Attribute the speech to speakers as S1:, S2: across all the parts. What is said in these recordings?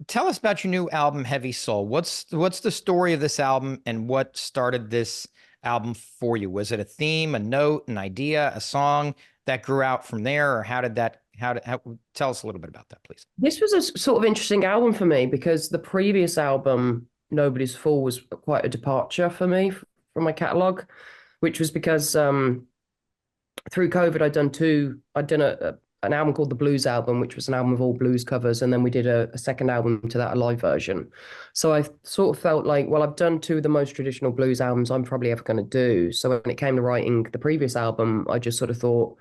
S1: tell us about your new album, Heavy Soul. What's the story of this album, and what started this album for you? Was it a theme, a note, an idea, a song that grew out from there, or tell us a little bit about that, please?
S2: This was a sort of interesting album for me because the previous album, Nobody's Fool, was quite a departure for me from my catalogue, which was because through COVID I'd done an album called the Blues Album, which was an album of all blues covers, and then we did a second album to that, a live version. So I sort of felt like, well, I've done two of the most traditional blues albums I'm probably ever going to do. So when it came to writing the previous album, I just sort of thought,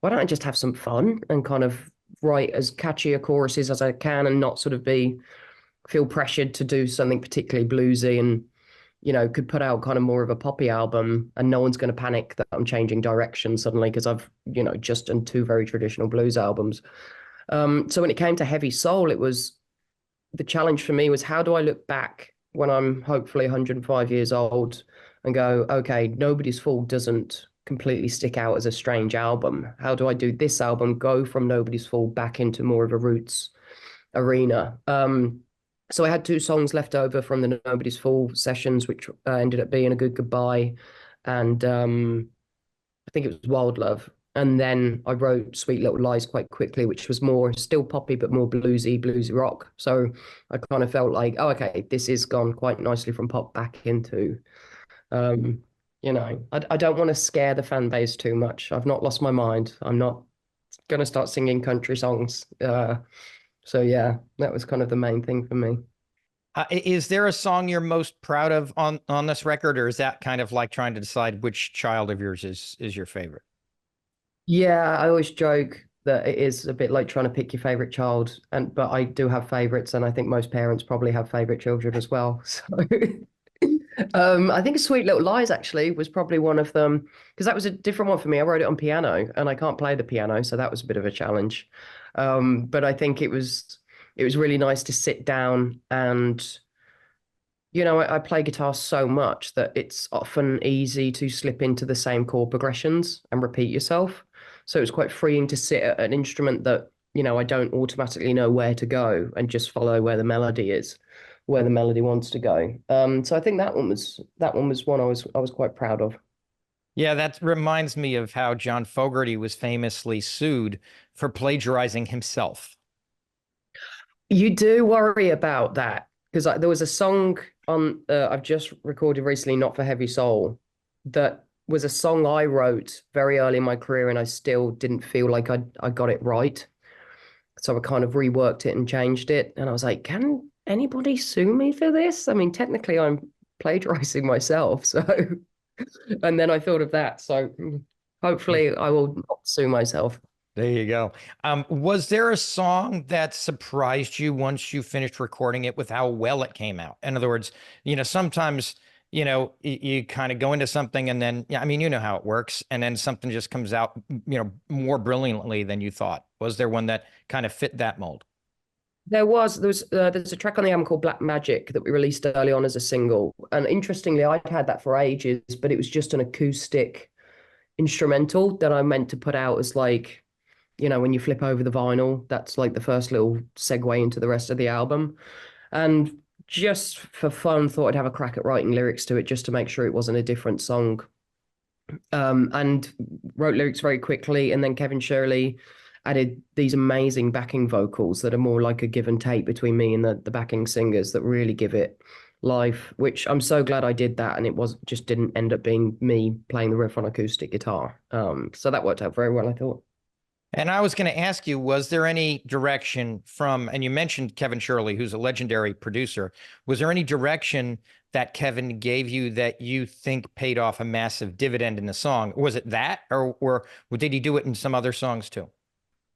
S2: why don't I just have some fun and kind of write as catchy a choruses as I can and not sort of feel pressured to do something particularly bluesy, and could put out kind of more of a poppy album, and no one's going to panic that I'm changing direction suddenly because I've just done two very traditional blues albums. So when it came to Heavy Soul, the challenge for me was, how do I look back when I'm hopefully 105 years old and go, okay, Nobody's Fool doesn't completely stick out as a strange album. How do I do this album, go from Nobody's Fool back into more of a roots arena? So I had two songs left over from the Nobody's Fool sessions, which ended up being A Good Goodbye and I think it was Wild Love. And then I wrote Sweet Little Lies quite quickly, which was more still poppy, but more bluesy rock. So I kind of felt like, oh, okay, this has gone quite nicely from pop back into, I don't want to scare the fan base too much. I've not lost my mind. I'm not going to start singing country songs. So yeah, that was kind of the main thing for me.
S1: Is there a song you're most proud of on this record, or is that kind of like trying to decide which child of yours is your favorite?
S2: Yeah, I always joke that it is a bit like trying to pick your favorite child, but I do have favorites, and I think most parents probably have favorite children as well. So I think Sweet Little Lies actually was probably one of them, because that was a different one for me. I wrote it on piano, and I can't play the piano, so that was a bit of a challenge. But I think it was really nice to sit down and, I play guitar so much that it's often easy to slip into the same chord progressions and repeat yourself. So it was quite freeing to sit at an instrument that, I don't automatically know where to go and just follow where the melody is, where the melody wants to go. So I think that one was one I was quite proud of.
S1: Yeah, that reminds me of how John Fogerty was famously sued for plagiarizing himself.
S2: You do worry about that because there was a song on I've just recorded recently, not for Heavy Soul, that was a song I wrote very early in my career, and I still didn't feel like I got it right. So I kind of reworked it and changed it, and I was like, can anybody sue me for this? I mean, technically, I'm plagiarizing myself, so. And then I thought of that, so hopefully, I will not sue myself.
S1: There you go. Was there a song that surprised you once you finished recording it with how well it came out? In other words, sometimes, you kind of go into something and then, yeah, I mean, you know how it works. And then something just comes out, more brilliantly than you thought. Was there one that kind of fit that mold?
S2: There's a track on the album called Black Magic that we released early on as a single. And interestingly, I'd had that for ages, but it was just an acoustic instrumental that I meant to put out as like, when you flip over the vinyl, that's like the first little segue into the rest of the album. And just for fun, thought I'd have a crack at writing lyrics to it just to make sure it wasn't a different song. And wrote lyrics very quickly. And then Kevin Shirley added these amazing backing vocals that are more like a give and take between me and the backing singers that really give it life, which I'm so glad I did that. And it just didn't end up being me playing the riff on acoustic guitar. So that worked out very well, I thought.
S1: And I was going to ask you, was there any direction from, and you mentioned Kevin Shirley, who's a legendary producer. Was there any direction that Kevin gave you that you think paid off a massive dividend in the song? Was it that, or did he do it in some other songs too?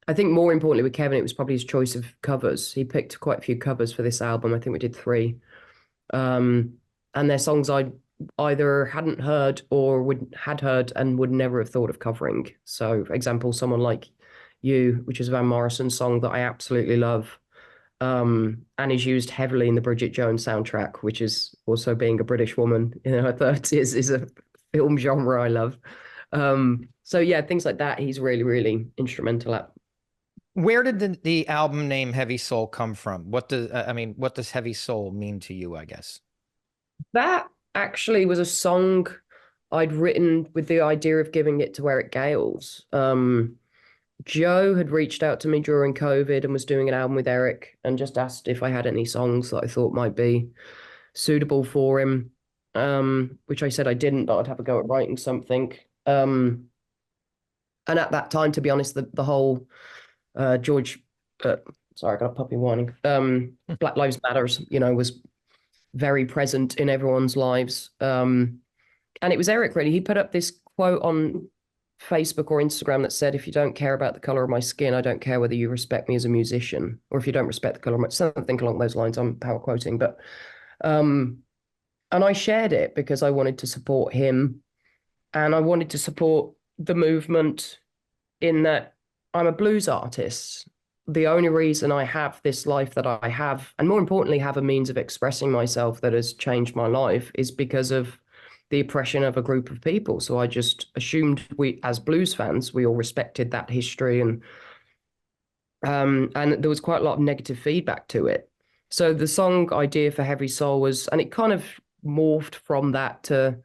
S2: I think more importantly with Kevin, it was probably his choice of covers. He picked quite a few covers for this album. I think we did three. And they're songs I either hadn't heard or had heard and would never have thought of covering. So, for example, someone like You, which is a Van Morrison song that I absolutely love, and is used heavily in the Bridget Jones soundtrack, which is also, being a British woman in her 30s, is a film genre I love. So yeah, things like that he's really, really instrumental at.
S1: Where did the album name Heavy Soul come from? What does I mean, what does Heavy Soul mean to you, I guess?
S2: That actually was a song I'd written with the idea of giving it to Eric Gales. Joe had reached out to me during COVID and was doing an album with Eric and just asked if I had any songs that I thought might be suitable for him. Which I said I didn't, but I'd have a go at writing something. And at that time, to be honest, the whole George, sorry, I got a puppy whining. Black Lives Matters, was very present in everyone's lives. And it was Eric, really. He put up this quote on Facebook or Instagram that said, "If you don't care about the color of my skin, I don't care whether you respect me as a musician, or if you don't respect the color of my," something along those lines. I'm power quoting, but and I shared it because I wanted to support him and I wanted to support the movement in that I'm a blues artist. The only reason I have this life that I have, and more importantly, have a means of expressing myself that has changed my life, is because of the oppression of a group of people. So I just assumed we, as blues fans, we all respected that history, and there was quite a lot of negative feedback to it. So the song idea for Heavy Soul was, and it kind of morphed from that to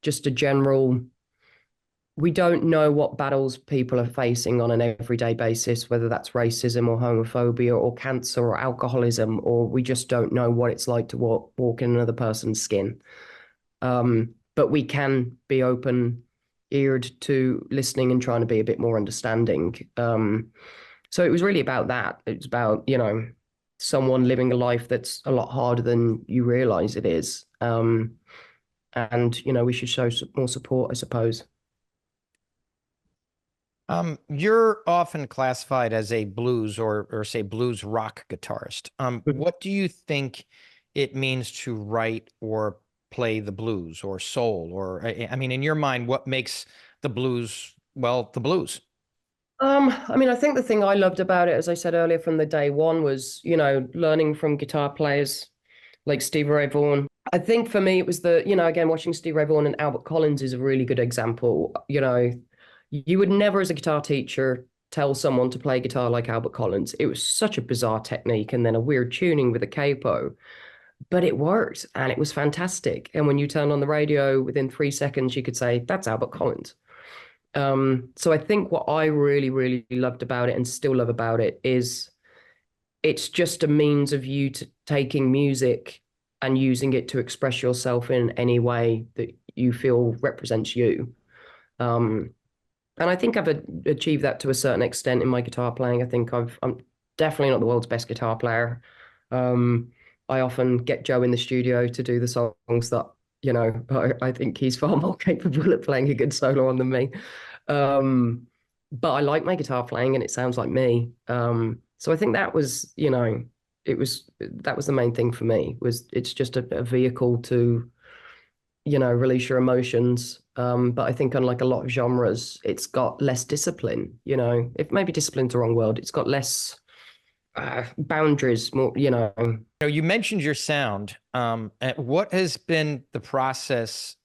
S2: just a general, we don't know what battles people are facing on an everyday basis, whether that's racism or homophobia or cancer or alcoholism, or we just don't know what it's like to walk in another person's skin. But we can be open eared to listening and trying to be a bit more understanding. So it was really about that. It's about, someone living a life that's a lot harder than you realize it is. And, we should show more support, I suppose.
S1: You're often classified as a blues or say blues rock guitarist. What do you think it means to write or play the blues or soul? Or I mean, in your mind, what makes the blues, well, the blues?
S2: I mean, I think the thing I loved about it, as I said earlier, from the day one was, learning from guitar players like Stevie Ray Vaughan. I think for me, it was again, watching Stevie Ray Vaughan and Albert Collins is a really good example. You would never, as a guitar teacher, tell someone to play guitar like Albert Collins. It was such a bizarre technique and then a weird tuning with a capo, but it worked and it was fantastic. And when you turn on the radio, within 3 seconds, you could say, "That's Albert Collins." So I think what I really, really loved about it and still love about it is it's just a means of you to taking music and using it to express yourself in any way that you feel represents you. And I think I've achieved that to a certain extent in my guitar playing. I think I'm definitely not the world's best guitar player. I often get Joe in the studio to do the songs that, I think he's far more capable of playing a good solo on than me. But I like my guitar playing and it sounds like me. So I think that was, that was the main thing for me, was it's just a vehicle to, release your emotions. But I think unlike a lot of genres, it's got less discipline, if maybe discipline's the wrong word, it's got less boundaries, more,
S1: You mentioned your sound. What has been the process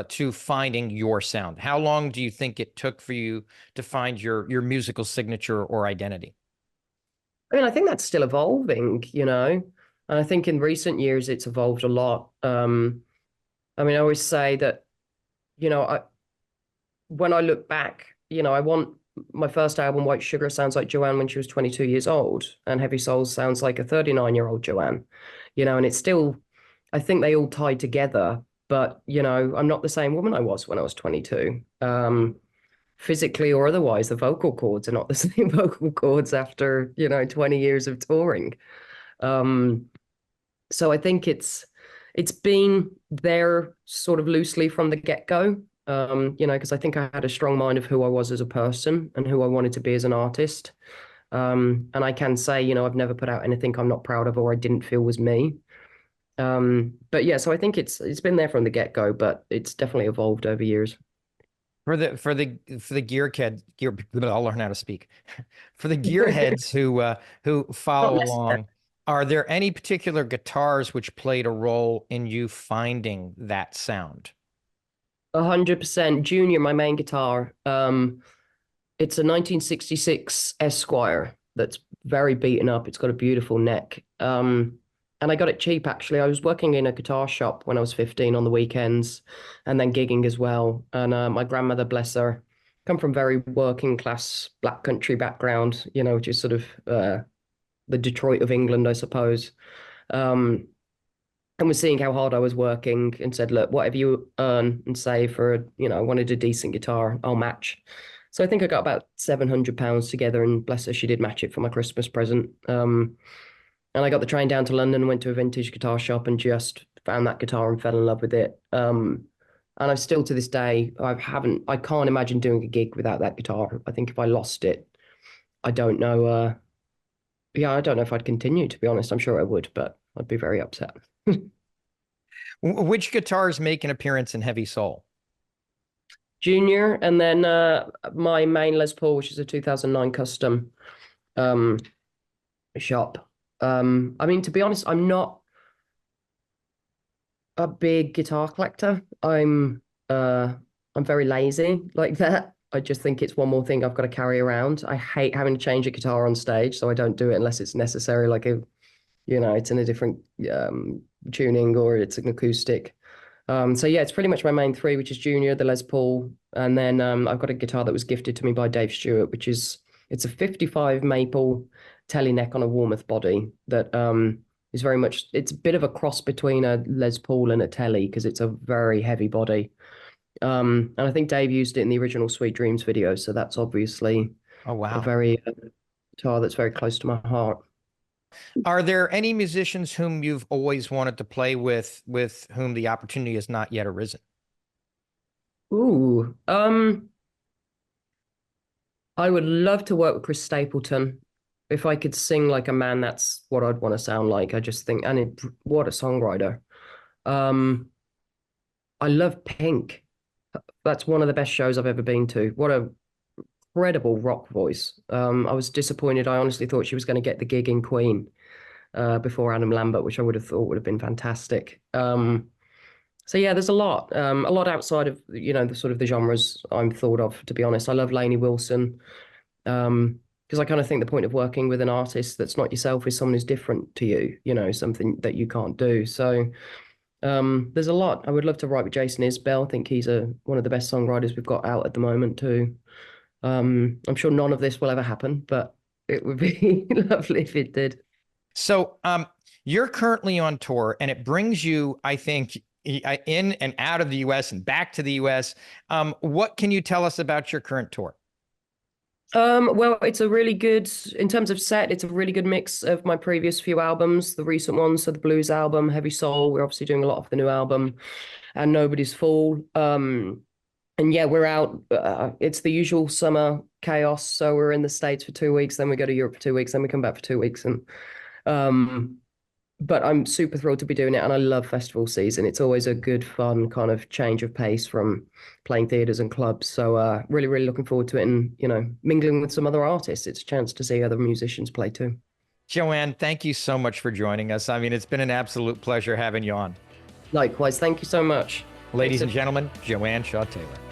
S1: to finding your sound? How long do you think it took for you to find your musical signature or identity?
S2: I mean, I think that's still evolving, and I think in recent years it's evolved a lot. I mean, I always say that, when I look back, I want my first album, White Sugar, sounds like Joanne when she was 22 years old, and Heavy Souls sounds like a 39-year-old Joanne, and it's still, I think they all tie together, but, I'm not the same woman I was when I was 22. Physically or otherwise, the vocal cords are not the same vocal cords after, 20 years of touring. So I think it's been there sort of loosely from the get-go, because I think I had a strong mind of who I was as a person and who I wanted to be as an artist. And I can say, I've never put out anything I'm not proud of or I didn't feel was me. But yeah, so I think it's been there from the get-go, but it's definitely evolved over years.
S1: For the gear, I'll learn how to speak. For the gearheads who
S2: Not
S1: follow
S2: necessarily.
S1: along, are there any particular guitars which played a role in you finding that sound?
S2: 100%. Junior, my main guitar. It's a 1966 Esquire. that's very beaten up. It's got a beautiful neck. And I got it cheap actually. I was working in a guitar shop when I was 15 on the weekends, and then gigging as well. And my grandmother, bless her, come from very working class black country background, you know, which is sort of the Detroit of England, I suppose. Um, and was seeing how hard I was working and said, look, whatever you earn and save for, you know, I wanted a decent guitar, I'll match. So I think I got about £700 together, and bless her, she did match it for my Christmas present. And I got the train down to London, went to a vintage guitar shop and just found that guitar and fell in love with it. And I still to this day, I can't imagine doing a gig without that guitar. I think if I lost it, I don't know. Yeah, I don't know if I'd continue, to be honest. I'm sure I would, but I'd be very upset.
S1: Which guitars make an appearance in Heavy Soul?
S2: Junior, and then my main Les Paul, which is a 2009 custom um, shop. I mean, to be honest, I'm not a big guitar collector. I'm very lazy like that. I just think it's one more thing I've got to carry around. I hate having to change a guitar on stage, so I don't do it unless it's necessary. Like if, you know, it's in a different tuning or it's an acoustic. So yeah, it's pretty much my main three, which is Junior, the Les Paul, and then I've got a guitar that was gifted to me by Dave Stewart, which is it's a 55 maple telly neck on a Warmoth body that is very much, it's a bit of a cross between a Les Paul and a telly because it's a very heavy body. And I think Dave used it in the original Sweet Dreams video, so that's obviously
S1: Oh,
S2: a
S1: wow.
S2: very guitar that's very close to my heart.
S1: Are there any musicians whom you've always wanted to play with whom the opportunity has not yet arisen?
S2: Ooh, I would love to work with Chris Stapleton. If I could sing like a man, that's what I'd want to sound like. I just think, and what a songwriter. Um, I love Pink. That's one of the best shows I've ever been to. What a incredible rock voice. I was disappointed. I honestly thought she was going to get the gig in Queen before Adam Lambert, which I would have thought would have been fantastic. So yeah, there's a lot outside of, you know, the sort of the genres I'm thought of, to be honest. I love Lainey Wilson. Because I kind of think the point of working with an artist that's not yourself is someone who's different to you know, something that you can't do. So there's a lot. I would love to write with Jason Isbell. I think he's one of the best songwriters we've got out at the moment too. I'm sure none of this will ever happen, but it would be lovely if it did.
S1: So, you're currently on tour, and it brings you, I think, in and out of the U.S. and back to the U.S. What can you tell us about your current tour?
S2: Well, it's a really good, in terms of set, it's a really good mix of my previous few albums, the recent ones. So the blues album, Heavy Soul, we're obviously doing a lot of the new album, and Nobody's Fool. And yeah, we're out. It's the usual summer chaos. So we're in the States for 2 weeks, then we go to Europe for 2 weeks, then we come back for 2 weeks. And um, but I'm super thrilled to be doing it, and I love festival season. It's always a good, fun kind of change of pace from playing theaters and clubs. So really, really looking forward to it, and you know, mingling with some other artists. It's a chance to see other musicians play too.
S1: Joanne, thank you so much for joining us. I mean, it's been an absolute pleasure having you on.
S2: Likewise, thank you so much.
S1: Ladies
S2: Thanks.
S1: and gentlemen, Joanne Shaw Taylor.